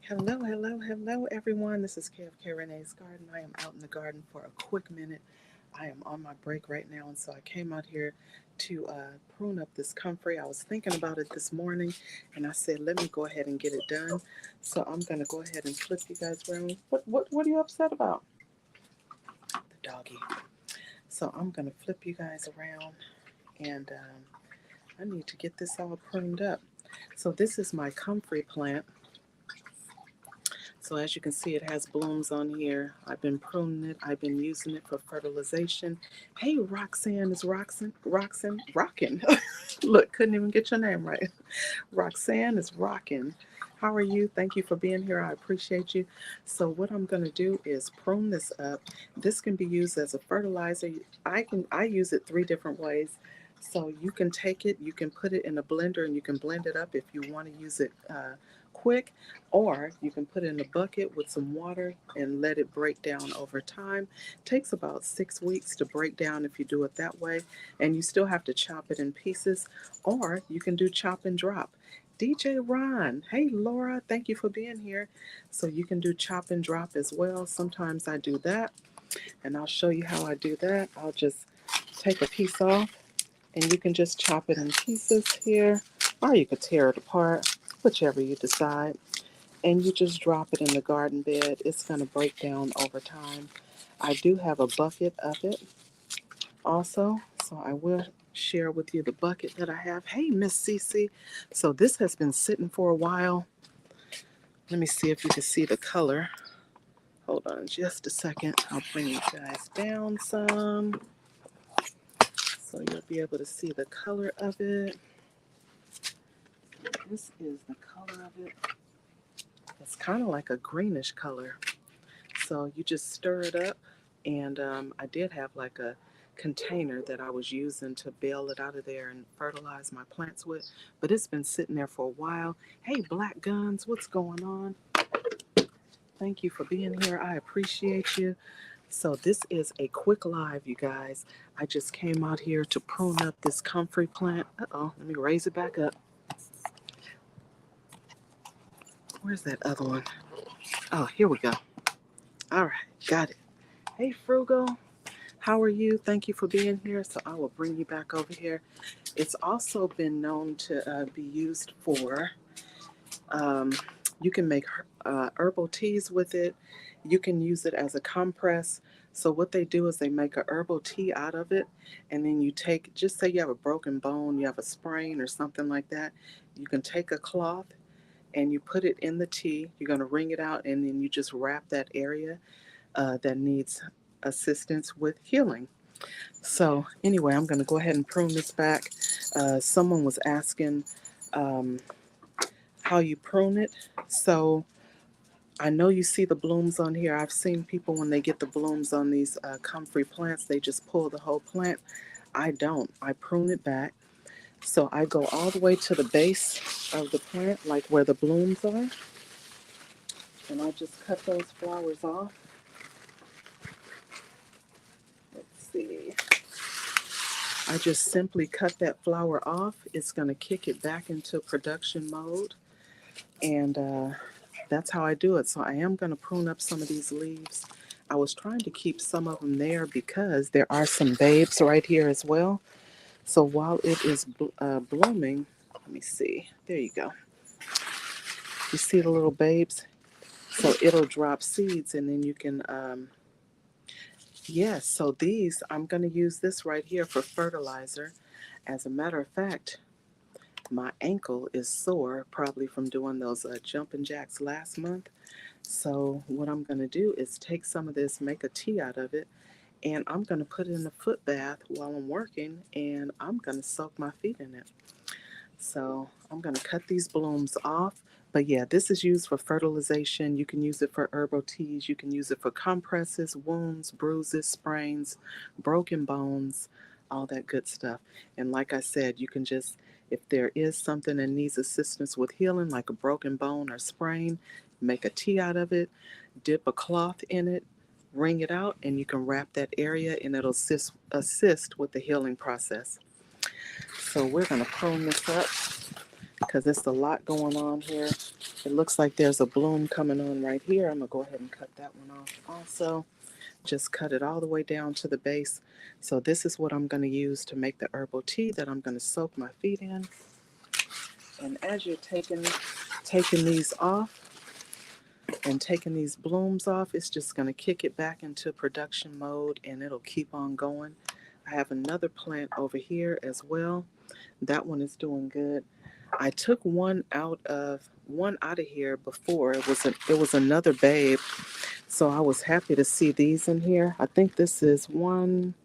Hello, hello, hello, everyone. This is Kay of Kayreneesgarden. I am out in the garden for a quick minute. I am on my break right now, and so I came out here to prune up this comfrey. I was thinking about it this morning, and I said, let me go ahead and get it done. So I'm gonna go ahead and flip you guys around. What are you upset about? The doggy. So I'm gonna flip you guys around, and I need to get this all pruned up. So this is my comfrey plant. So as you can see, it has blooms on here. I've been pruning it. I've been using it for fertilization. Hey, Roxanne is rocking. Look, couldn't even get your name right. Roxanne is rocking. How are you? Thank you for being here. I appreciate you. So what I'm going to do is prune this up. This can be used as a fertilizer. I use it three different ways. So you can take it, you can put it in a blender, and you can blend it up if you want to use it quick, or you can put it in a bucket with some water and let it break down over time. Takes about 6 weeks to break down if you do it that way, and you still have to chop it in pieces, or you can do chop and drop. DJ Ron, hey Laura, thank you for being here. So you can do chop and drop as well. Sometimes I do that, and I'll show you how I do that. I'll just take a piece off, and you can just chop it in pieces here, or you could tear it apart, whichever you decide. And you just drop it in the garden bed. It's going to break down over time. I do have a bucket of it also, so I will share with you the bucket that I have. Hey, Miss Cece. So this has been sitting for a while. Let me see if you can see the color. Hold on just a second. I'll bring you guys down some so you'll be able to see the color of it. This is the color of it. It's kind of like a greenish color. So you just stir it up, and I did have like a container that I was using to bail it out of there and fertilize my plants with, but it's been sitting there for a while. Hey, Black Guns, what's going on? Thank you for being here. I appreciate you. So this is a quick live, you guys. I just came out here to prune up this comfrey plant. Uh-oh, let me raise it back up. Where's that other one? Oh, here we go. All right, got it. Hey, Frugal. How are you? Thank you for being here. So I will bring you back over here. It's also been known to be used for, um, you can make herbal teas with it. You can use it as a compress. So what they do is they make a herbal tea out of it. And then you take, just say you have a broken bone, you have a sprain or something like that. You can take a cloth and you put it in the tea. You're going to wring it out, and then you just wrap that area that needs assistance with healing. So anyway, I'm going to go ahead and prune this back. Someone was asking um, how you prune it. So I know you see the blooms on here. I've seen people when they get the blooms on these comfrey plants, they just pull the whole plant. I don't. I prune it back. So I go all the way to the base of the plant, like where the blooms are, and I just cut those flowers off. Let's see. I just simply cut that flower off. It's going to kick it back into production mode. And that's how I do it. So I am going to prune up some of these leaves. I was trying to keep some of them there because there are some babes right here as well. So while it is blooming, let me see. There you go. You see the little babes? So it'll drop seeds, and then you can, yes, so these, I'm going to use this right here for fertilizer. As a matter of fact, my ankle is sore, probably from doing those jumping jacks last month. So what I'm going to do is take some of this, make a tea out of it, and I'm going to put it in a foot bath while I'm working, and I'm going to soak my feet in it. So I'm going to cut these blooms off. But yeah, this is used for fertilization. You can use it for herbal teas. You can use it for compresses, wounds, bruises, sprains, broken bones, all that good stuff. And like I said, you can just, if there is something that needs assistance with healing, like a broken bone or sprain, make a tea out of it, dip a cloth in it, wring it out, and you can wrap that area, and it'll assist with the healing process. So we're going to prune this up. because it's a lot going on here. It looks like there's a bloom coming on right here. I'm going to go ahead and cut that one off also. Just cut it all the way down to the base. So this is what I'm going to use to make the herbal tea that I'm going to soak my feet in. And as you're taking these off and taking these blooms off, it's just going to kick it back into production mode and it'll keep on going. I have another plant over here as well. That one is doing good. I took one out of here before. It was another babe. So I was happy to see these in here. I think this is 1,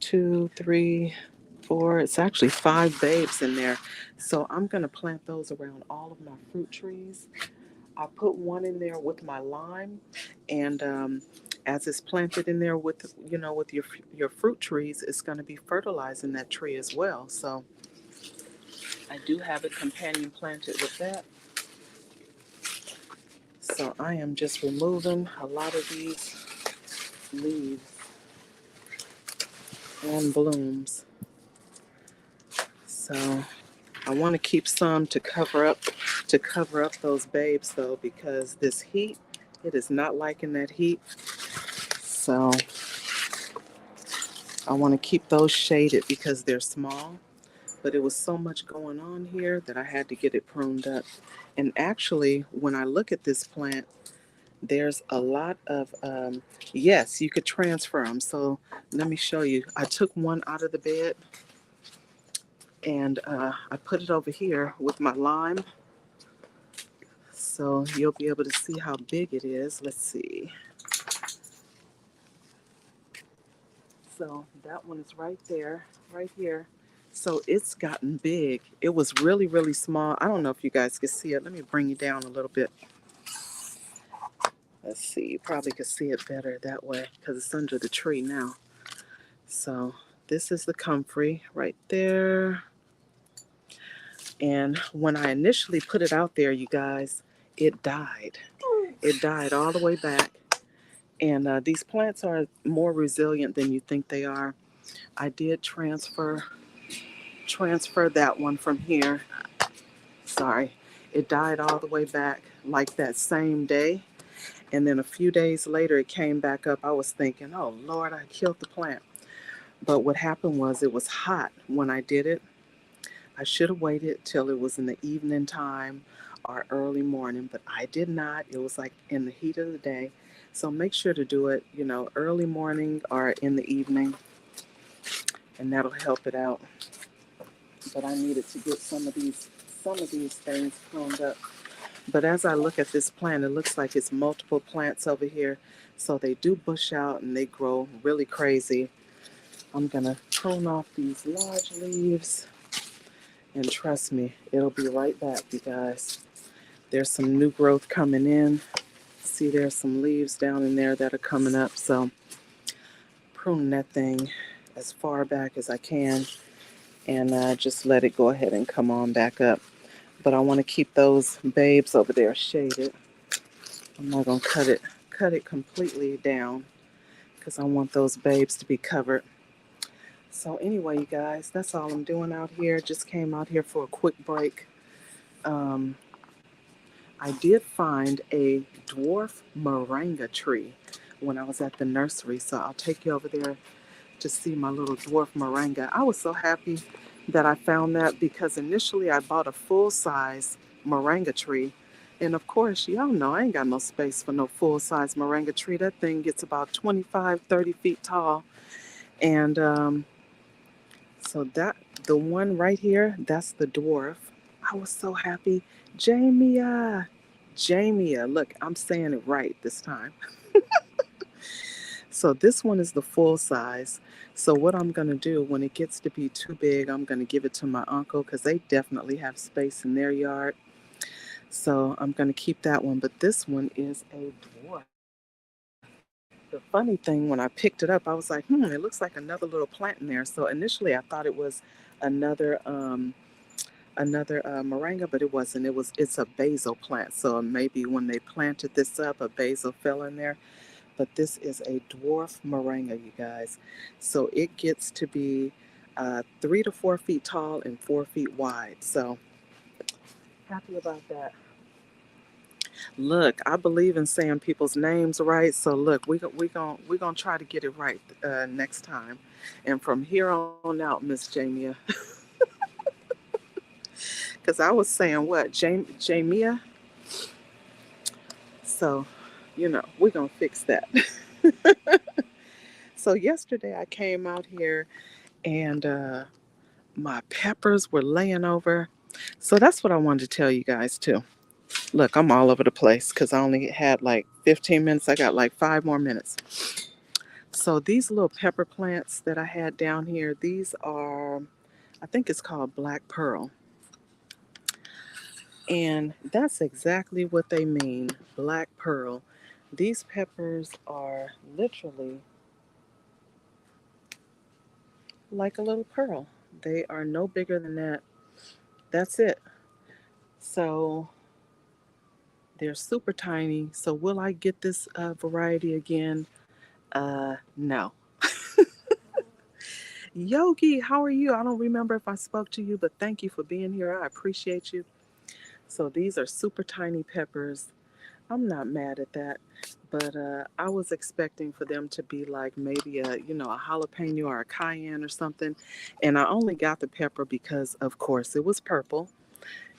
2, 3, 4. It's actually 5 babes in there. So I'm going to plant those around all of my fruit trees. I put one in there with my lime, and as it's planted in there with your fruit trees, it's going to be fertilizing that tree as well. So I do have a companion planted with that. So I am just removing a lot of these leaves and blooms. So I want to keep some to cover up those babes though, because this heat, it is not liking that heat. So I want to keep those shaded because they're small. But it was so much going on here that I had to get it pruned up. And actually, when I look at this plant, there's a lot of, yes, you could transfer them. So let me show you. I took one out of the bed and I put it over here with my lime. So you'll be able to see how big it is. Let's see. So that one is right there, right here. So it's gotten big. It was really, really small. I don't know if you guys can see it. Let me bring you down a little bit. Let's see. You probably could see it better that way because it's under the tree now. So this is the comfrey right there. And when I initially put it out there, you guys, it died. It died all the way back. And these plants are more resilient than you think they are. I did transfer that one from here. Sorry. It died all the way back like that same day. And then a few days later, it came back up. I was thinking, oh, Lord, I killed the plant. But what happened was it was hot when I did it. I should have waited till it was in the evening time or early morning, but I did not. It was like in the heat of the day. So make sure to do it, early morning or in the evening, and that'll help it out. But I needed to get some of these things pruned up. But as I look at this plant, it looks like it's multiple plants over here. So they do bush out and they grow really crazy. I'm going to prune off these large leaves. And trust me, it'll be right back, you guys. There's some new growth coming in. See, there's some leaves down in there that are coming up. So prune that thing as far back as I can. And just let it go ahead and come on back up. But I want to keep those babes over there shaded. I'm not going to cut it completely down because I want those babes to be covered. So anyway, you guys, that's all I'm doing out here. Just came out here for a quick break. I did find a dwarf moringa tree when I was at the nursery. So I'll take you over there to see my little dwarf moringa. I was so happy that I found that because initially I bought a full-size moringa tree. And of course, y'all know I ain't got no space for no full-size moringa tree. That thing gets about 25, 30 feet tall. And so the one right here, that's the dwarf. I was so happy. Jamia. Look, I'm saying it right this time. So this one is the full size. So what I'm going to do when it gets to be too big, I'm going to give it to my uncle because they definitely have space in their yard. So I'm going to keep that one. But this one is a dwarf. The funny thing, when I picked it up, I was like, it looks like another little plant in there. So initially I thought it was another moringa, but it wasn't. It's a basil plant. So maybe when they planted this up, a basil fell in there. But this is a dwarf moringa, you guys. So it gets to be 3 to 4 feet tall and 4 feet wide. So happy about that. Look, I believe in saying people's names right. So look, we gonna try to get it right next time. And from here on out, Miss Jamia, because I was saying what Jamia. So, we're gonna fix that. So yesterday I came out here and my peppers were laying over. So that's what I wanted to tell you guys too. Look, I'm all over the place because I only had like 15 minutes. I got like 5 more minutes. So these little pepper plants that I had down here, these are, I think it's called black pearl. And that's exactly what they mean, black pearl. These peppers are literally like a little pearl. They are no bigger than that. That's it. So they're super tiny. So will I get this variety again? No. Yogi, how are you? I don't remember if I spoke to you, but thank you for being here. I appreciate you. So these are super tiny peppers. I'm not mad at that, but I was expecting for them to be like maybe a jalapeno or a cayenne or something, and I only got the pepper because, of course, it was purple,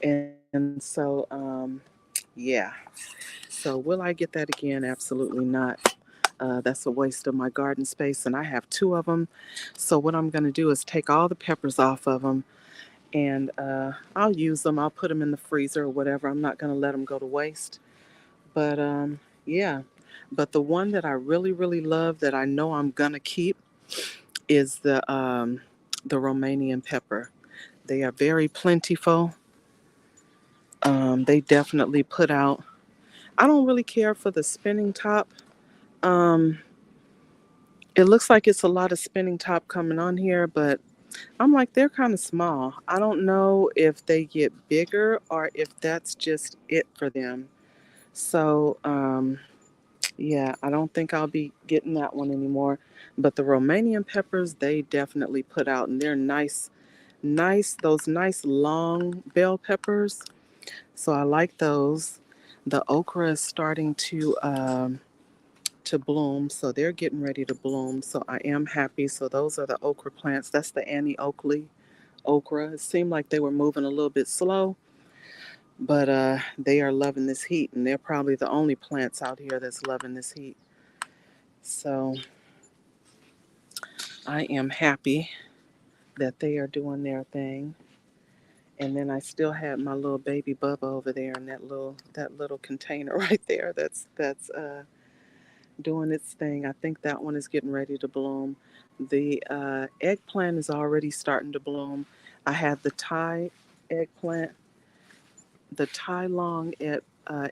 and so yeah. So will I get that again? Absolutely not. That's a waste of my garden space, and I have two of them. So what I'm going to do is take all the peppers off of them, and I'll use them. I'll put them in the freezer or whatever. I'm not going to let them go to waste. But yeah. But the one that I really, really love that I know I'm gonna keep is the Romanian pepper. They are very plentiful. They definitely put out. I don't really care for the spinning top. Um, it looks like it's a lot of spinning top coming on here, but I'm like they're kind of small. I don't know if they get bigger or if that's just it for them. So yeah, I don't think I'll be getting that one anymore. But the Romanian peppers, they definitely put out, and they're nice, nice, those nice long bell peppers. So I like those. The okra is starting to bloom, so they're getting ready to bloom. So I am happy. So those are the okra plants. That's the Annie Oakley okra. It seemed like they were moving a little bit slow, but they are loving this heat, and they're probably the only plants out here that's loving this heat. So I am happy that they are doing their thing. And then I still had my little baby Bubba over there in that little container right there. That's doing its thing. I think that one is getting ready to bloom. The eggplant is already starting to bloom. I had the Thai eggplant, the Thai long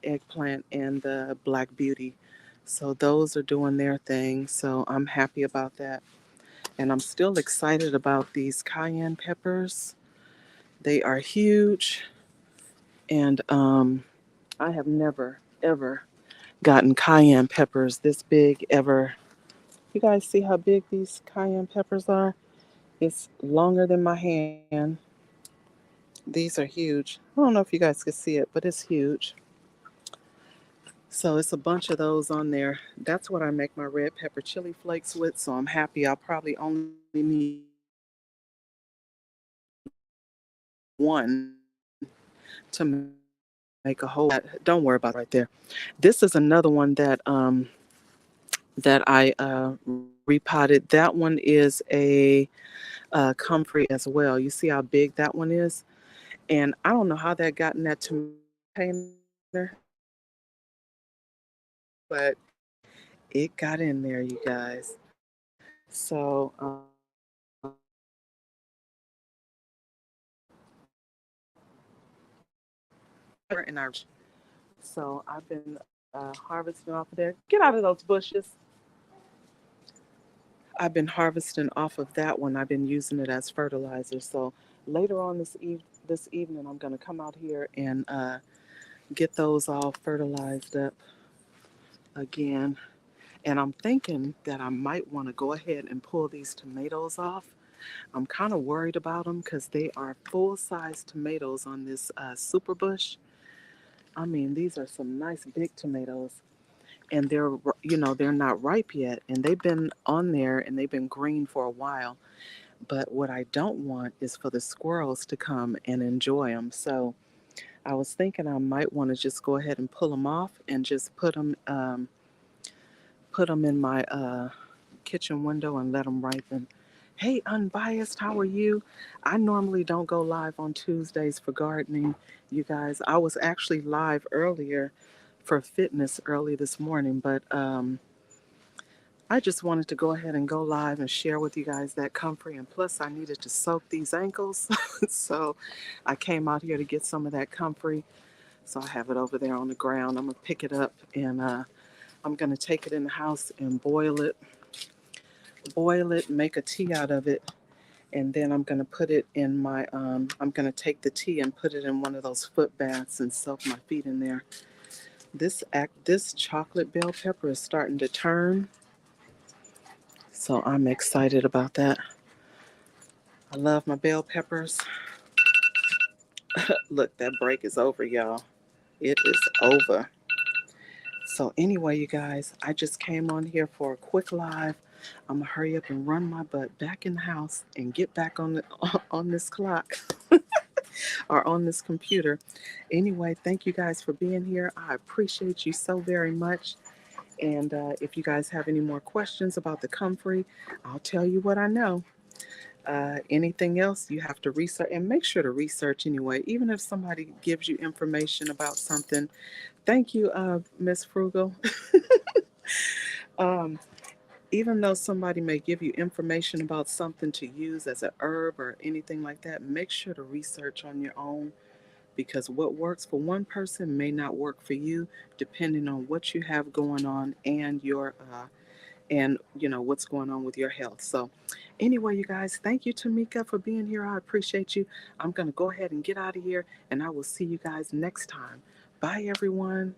eggplant, and the Black Beauty. So those are doing their thing. So I'm happy about that. And I'm still excited about these cayenne peppers. They are huge, and I have never, ever gotten cayenne peppers this big ever. You guys see how big these cayenne peppers are? It's longer than my hand. These are huge. I don't know if you guys can see it, but it's huge. So it's a bunch of those on there. That's what I make my red pepper chili flakes with. So I'm happy. I'll probably only need one to make a whole. Don't worry about that right there. This is another one that I repotted. That one is a Comfrey as well. You see how big that one is? And I don't know how that got in that tomato container, but it got in there, you guys. So and our so I've been harvesting off of there. Get out of those bushes. I've been harvesting off of that one. I've been using it as fertilizer. So later on this evening, I'm gonna come out here and get those all fertilized up again. And I'm thinking that I might want to go ahead and pull these tomatoes off. I'm kind of worried about them because they are full-size tomatoes on this super bush. I mean, these are some nice big tomatoes, and they're not ripe yet, and they've been on there and they've been green for a while. But what I don't want is for the squirrels to come and enjoy them. So I was thinking I might want to just go ahead and pull them off and just put them in my kitchen window and let them ripen. Hey, Unbiased, how are you? I normally don't go live on Tuesdays for gardening, you guys. I was actually live earlier for fitness early this morning, but I just wanted to go ahead and go live and share with you guys that comfrey. And plus, I needed to soak these ankles. So I came out here to get some of that comfrey. So I have it over there on the ground. I'm going to pick it up and I'm going to take it in the house and boil it, make a tea out of it. And then I'm going to put it in my, I'm going to take the tea and put it in one of those foot baths and soak my feet in there. This chocolate bell pepper is starting to turn. So I'm excited about that. I love my bell peppers. Look, that break is over, y'all. It is over. So anyway, you guys, I just came on here for a quick live. I'm gonna hurry up and run my butt back in the house and get back on on this clock or on this computer. Anyway, thank you guys for being here. I appreciate you so very much. And if you guys have any more questions about the comfrey, I'll tell you what I know. Anything else you have to research, and make sure to research anyway, even if somebody gives you information about something. Thank you, Miss Frugal. um, Even though somebody may give you information about something to use as a herb or anything like that, make sure to research on your own, because what works for one person may not work for you, depending on what you have going on and your and what's going on with your health. So anyway, you guys, thank you, Tamika, for being here. I appreciate you. I'm going to go ahead and get out of here, and I will see you guys next time. Bye, everyone.